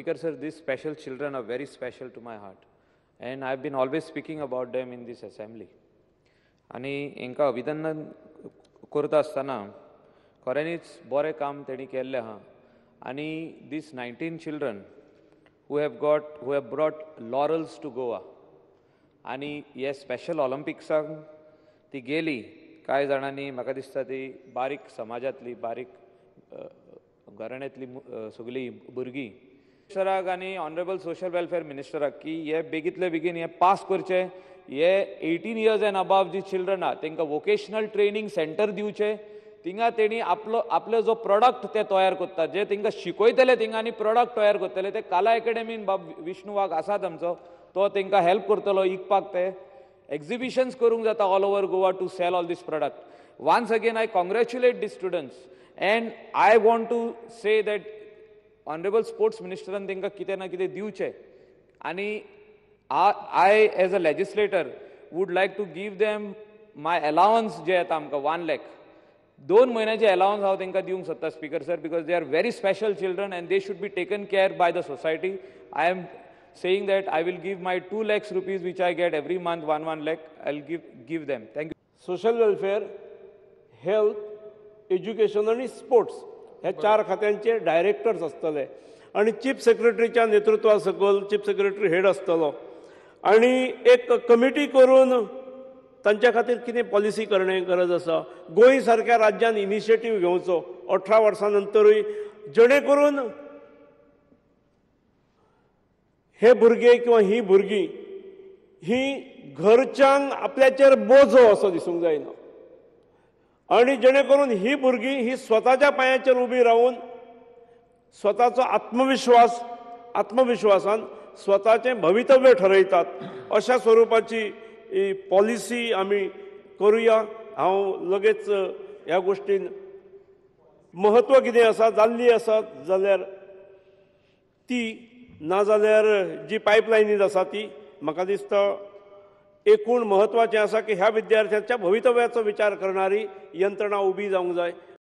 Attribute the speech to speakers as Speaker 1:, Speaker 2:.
Speaker 1: Speaker sir, these special children are very special to my heart, and I've been always speaking about them in this assembly. आणि हांकां अभिनंदन करता आसतना खऱ्यांनीच बरें काम तेणी केल्लें आहा. आणि these 19 children who have brought laurels to Goa. आणि हे स्पेशल ऑलिंपिक्साक ती गेली. कांय जाणांनी म्हाका दिसता ती बारीक समाजांतली बारीक घराण्यांतली सगळीं भुरगीं मिनिस्टराक आनी ऑनरेबल सोशल वेलफेअर मिनिस्टराक की हे बेगींतले बेगीन हे पास करचे. हे 18 years and above जी चिल्ड्रन आहा तांकां वोकेशनल ट्रेनिंग सेंटर दिवचे. थिंगा तेणी आपलो जो प्रोडक्ट ते तयार करतात, जे तांकां शिकयतले थिंगा आनी प्रोडक्ट तयार करतले, ते कला एकेडमीन विष्णू वाघ आसात आमचो, तो तांकां हेल्प करतलो विकपाक. ते एक्झिबिशन्स करूंक जाता all over Goa to sell all these product. Once again I congratulate these students and I want to say that honourable sports मिनिस्टरान तांकां कितें ना कितें दिवचें. आनी I as a legislator would like to give them my allowance जे येता आमकां 1 lakh. 2 म्हयन्याचे allowance हांव तांकां दिवंक सोदता speaker sir, because they are very special children and they should be taken care by the society. I am saying that I will give my 2 lakhs rupees which I get every month, 1 lakh, I'll give them. Thank you.
Speaker 2: Social welfare, health, education आणि sports ह्या 4 खात्यांचे directors आसतले आणि chief सेक्रेटरीच्या नेतृत्वा सकल chief secretary head आसतलो आणि एक कमिटी करून तांच्या खातीर कितें पॉलिसी करणे गरज आसा. गोंय सारक्या राज्यान इनिशिएटीव घेवचो 18 वर्सां नंतरूय, जेणे करून हे भुरगे किंवा ही भुरगीं ही घरच्यांक आपल्याचेर बोजो असो दिसूंक जायना. आणि जेणे करून ही भुरगीं ही स्वताच्या पांयाचेर उबी रावून स्वताचो आत्मविश्वासान स्वताचें भवितव्य ठरयतात. अशा स्वरूपाची पॉलिसी आमी करुया. हांव लगेच ह्या गोष्टीन महत्व कितें आसा जाल्ली आसा जाल्यार ती, नाजाल्यार जी पायपलायनीज आसा ती, म्हाका दिसता एकूण महत्वाचें आसा की ह्या विद्यार्थ्यांच्या भवितव्याचो विचार करणारी यंत्रणा उबी जावंक जाय.